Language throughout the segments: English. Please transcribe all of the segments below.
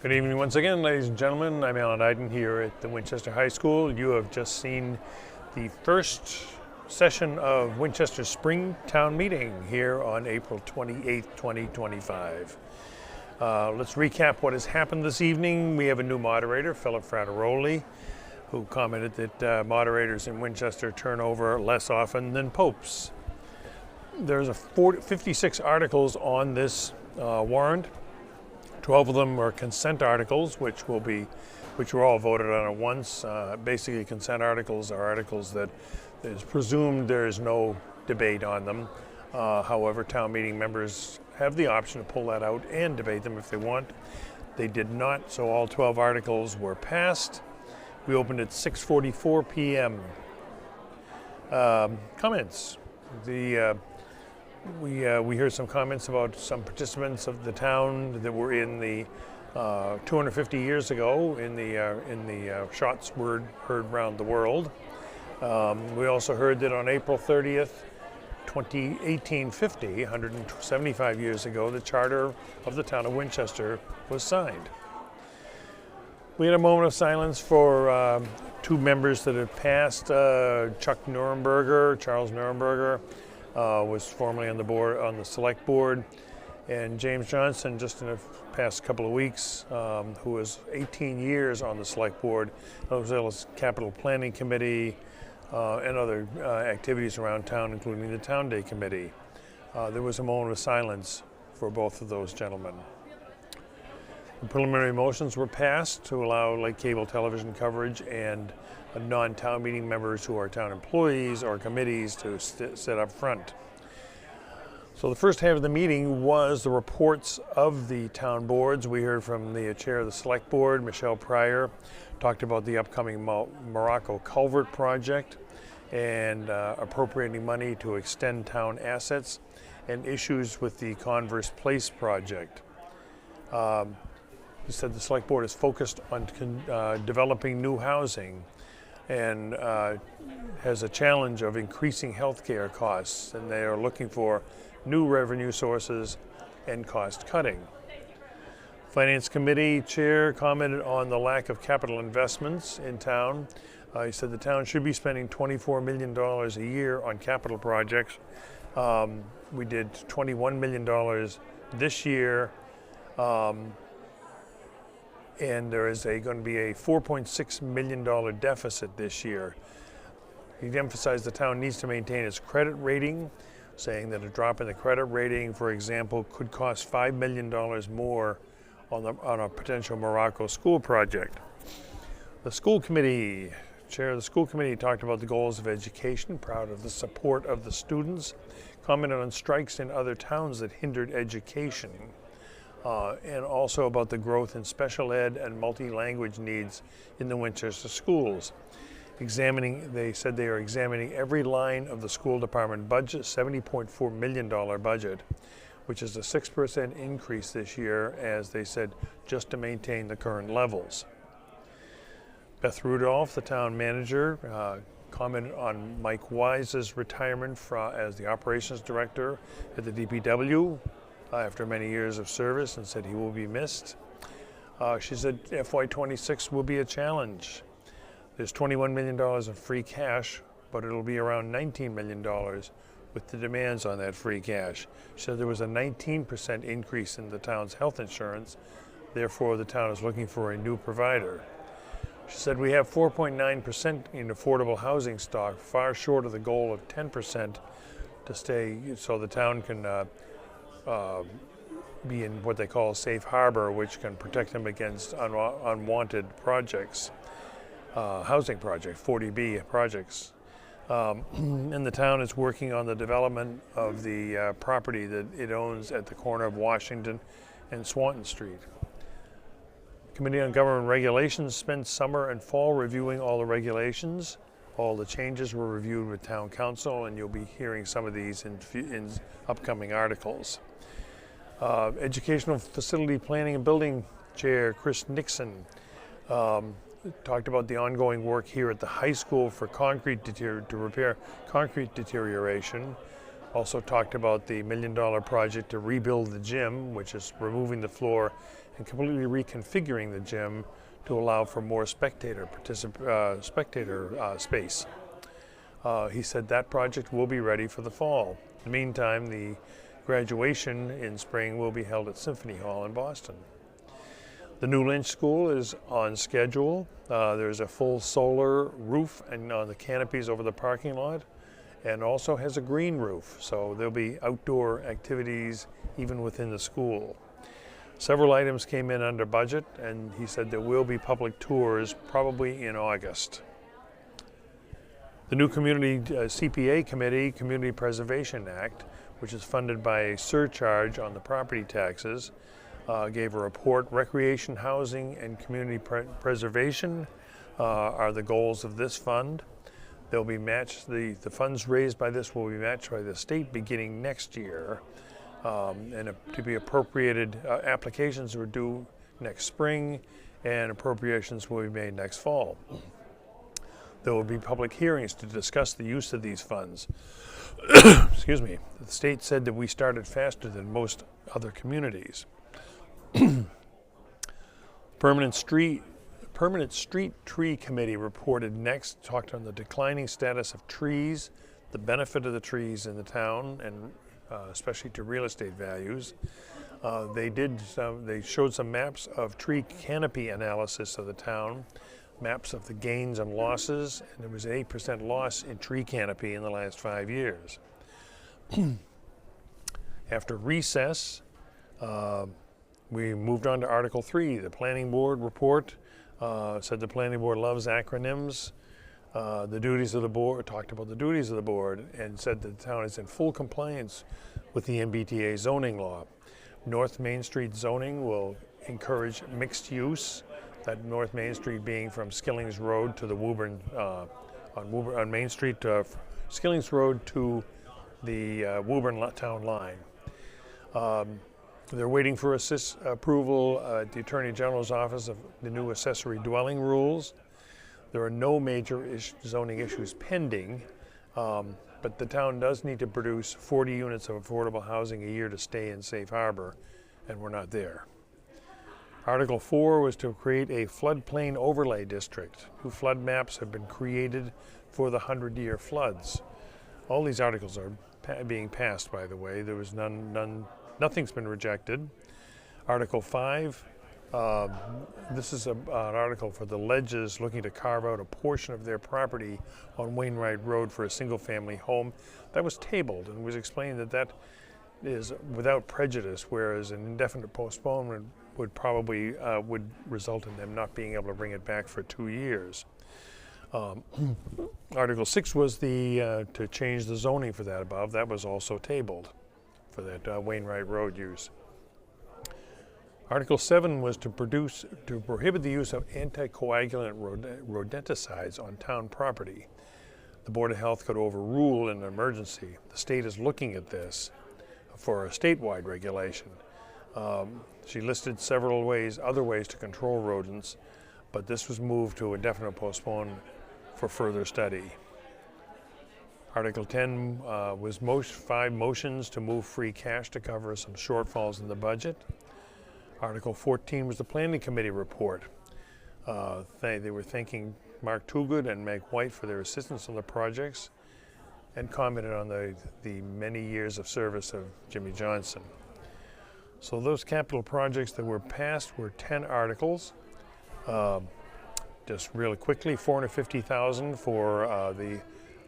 Good evening once again, ladies and gentlemen. I'm Alan Iden here at the Winchester High School. You have just seen the first session of Winchester Spring Town Meeting here on April 28th, 2025. Let's recap what has happened this evening. We have a new moderator, Philip Frateroli, who commented that moderators in Winchester turn over less often than popes. There's 56 articles on this warrant. 12 of them are consent articles, which were all voted on at once. Basically, consent articles are articles that is presumed there is no debate on them. However, town meeting members have the option to pull that out and debate them if they want. They did not, so all 12 articles were passed. We opened at 6:44 p.m. Comments. We heard some comments about some participants of the town that were in the 250 years ago in the shots were heard around the world. We also heard that on April 30th, 1850, 175 years ago, the charter of the town of Winchester was signed. We had a moment of silence for two members that have passed. Charles Nuremberger. Was formerly on the select board, and James Johnson, just in the past couple of weeks, who was 18 years on the select board, as well as capital planning committee and other activities around town, including the town day committee. There was a moment of silence for both of those gentlemen. The preliminary motions were passed to allow like cable television coverage and non-town meeting members who are town employees or committees to sit up front. So the first half of the meeting was the reports of the town boards. We heard from the chair of the select board, Michelle Pryor, talked about the upcoming Morocco Culvert project and appropriating money to extend town assets and issues with the Converse Place project. He said the select board is focused on developing new housing and has a challenge of increasing healthcare costs, and they are looking for new revenue sources and cost cutting. Finance Committee Chair commented on the lack of capital investments in town. He said the town should be spending $24 million a year on capital projects. We did $21 million this year. And there is going to be a $4.6 million deficit this year. He emphasized the town needs to maintain its credit rating, saying that a drop in the credit rating, for example, could cost $5 million more on a potential Morocco school project. The school committee, chair of the school committee, talked about the goals of education, proud of the support of the students, commented on strikes in other towns that hindered education. And also about the growth in special ed and multi-language needs in the Winchester schools. They said they are examining every line of the school department budget, $70.4 million budget, which is a 6% increase this year, as they said, just to maintain the current levels. Beth Rudolph, the town manager, commented on Mike Wise's retirement as the operations director at the DPW. After many years of service, and said he will be missed. She said FY26 will be a challenge. There's $21 million of free cash, but it'll be around $19 million with the demands on that free cash. She said there was a 19% increase in the town's health insurance, therefore the town is looking for a new provider. She said we have 4.9% in affordable housing stock, far short of the goal of 10% to stay, so the town can be in what they call a safe harbor, which can protect them against unwanted projects, housing projects, 40B projects. And the town is working on the development of the property that it owns at the corner of Washington and Swanton Street. Committee on Government Regulations spent summer and fall reviewing all the regulations. All the changes were reviewed with town council, and you'll be hearing some of these in upcoming articles. Educational Facility Planning and Building Chair Chris Nixon talked about the ongoing work here at the high school for to repair concrete deterioration. Also talked about the $1 million project to rebuild the gym, which is removing the floor and completely reconfiguring the gym to allow for more spectator space. He said that project will be ready for the fall. In the meantime, the graduation in spring will be held at Symphony Hall in Boston. The new Lynch School is on schedule. There's a full solar roof and on the canopies over the parking lot, and also has a green roof, so there'll be outdoor activities even within the school. Several items came in under budget, and he said there will be public tours probably in August. The new community CPA committee, Community Preservation Act, which is funded by a surcharge on the property taxes, gave a report. Recreation, housing, and community preservation are the goals of this fund. They'll be matched, the funds raised by this will be matched by the state beginning next year. And to be appropriated, applications are due next spring, and appropriations will be made next fall. There will be public hearings to discuss the use of these funds. Excuse me. The state said that we started faster than most other communities. Permanent Street Tree Committee reported next, talked on the declining status of trees, the benefit of the trees in the town, and especially to real estate values. They showed some maps of tree canopy analysis of the town, maps of the gains and losses, and there was an 8% loss in tree canopy in the last 5 years. After recess, we moved on to Article 3. The Planning Board report said the Planning Board loves acronyms. The duties of the board, talked about the duties of the board, and said that the town is in full compliance with the MBTA zoning law. North Main Street zoning will encourage mixed use, that North Main Street being from Skillings Road to the Woburn, on Main Street, Skillings Road to the Woburn town line. They're waiting for approval at the Attorney General's office of the new accessory dwelling rules. There are no major zoning issues pending, but the town does need to produce 40 units of affordable housing a year to stay in safe harbor, and we're not there. Article 4 was to create a floodplain overlay district. New flood maps have been created for the 100-year floods. All these articles are being passed, by the way. There was nothing's been rejected. Article 5, this is an article for the Ledges looking to carve out a portion of their property on Wainwright Road for a single-family home. That was tabled, and it was explained that that is without prejudice, whereas an indefinite postponement would probably would result in them not being able to bring it back for 2 years. Article 6 was to change the zoning for that above. That was also tabled for that Wainwright Road use. Article 7 was to prohibit the use of anticoagulant rodenticides on town property. The Board of Health could overrule in an emergency. The state is looking at this for a statewide regulation. She listed several other ways to control rodents, but this was moved to indefinite postpone for further study. Article 10 was 5 motions to move free cash to cover some shortfalls in the budget. Article 14 was the Planning Committee report. They were thanking Mark Toogood and Meg White for their assistance on the projects, and commented on the many years of service of Jimmy Johnson. So those capital projects that were passed were 10 articles. Just really quickly, $450,000 for the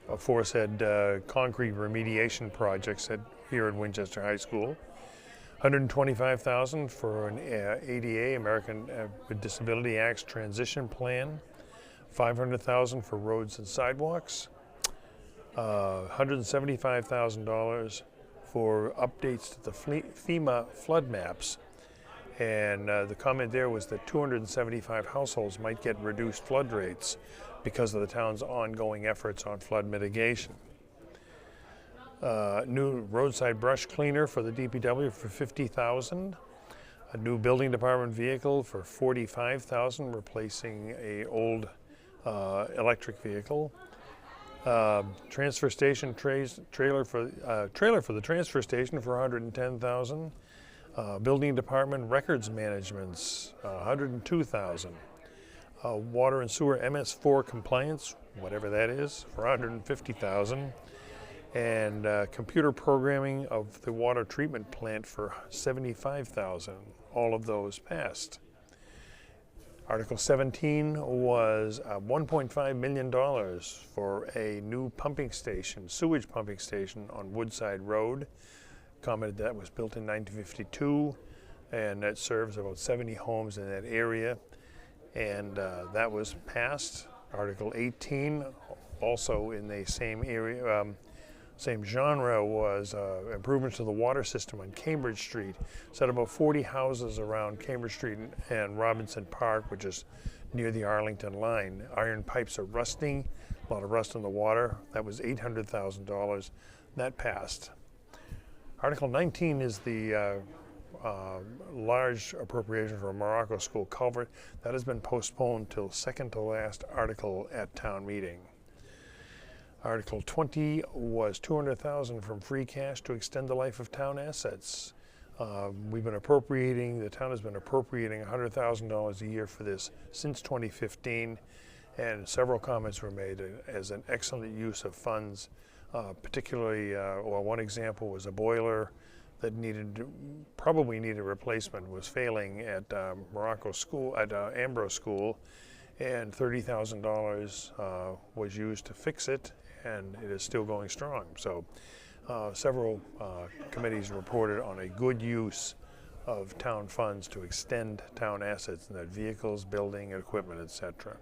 aforesaid concrete remediation projects here at Winchester High School. $125,000 for an ADA, American with Disability Act's transition plan. $500,000 for roads and sidewalks. $175,000 for updates to the FEMA flood maps. And the comment there was that 275 households might get reduced flood rates because of the town's ongoing efforts on flood mitigation. New roadside brush cleaner for the DPW for $50,000. A new building department vehicle for $45,000, replacing an old electric vehicle. Transfer station trailer for the transfer station for $110,000. Building department records management's $102,000. Water and sewer MS4 compliance, whatever that is, for $150,000. And computer programming of the water treatment plant for $75,000. All of those passed. Article 17 was $1.5 million for a new pumping station, sewage pumping station on Woodside Road. Commented that was built in 1952, and that serves about 70 homes in that area. And that was passed. Article 18, also in the same area, same genre, was improvements to the water system on Cambridge Street. Set about 40 houses around Cambridge Street and Robinson Park, which is near the Arlington line. Iron pipes are rusting, a lot of rust in the water. That was $800,000. That passed. Article 19 is the large appropriation for a Morocco School culvert. That has been postponed till second to last article at town meeting. Article 20 was $200,000 from free cash to extend the life of town assets. We've been appropriating, the town has been appropriating $100,000 a year for this since 2015, and several comments were made as an excellent use of funds. Particularly, well, one example was a boiler that probably needed replacement, was failing at Morocco School, at Ambrose School, and $30,000 was used to fix it, and it is still going strong. So several committees reported on a good use of town funds to extend town assets, and that vehicles, building, equipment, etc.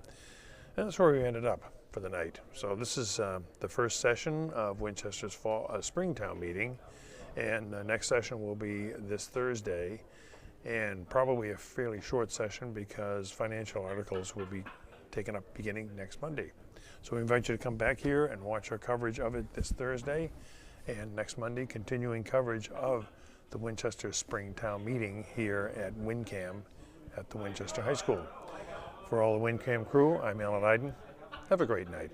And that's where we ended up for the night. So this is the first session of Winchester's spring town meeting, and the next session will be this Thursday, and probably a fairly short session because financial articles will be taken up beginning next Monday. So we invite you to come back here and watch our coverage of it this Thursday, and next Monday continuing coverage of the Winchester Spring Town Meeting here at WinCam at the Winchester High School. For all the WinCam crew, I'm Alan Iden. Have a great night.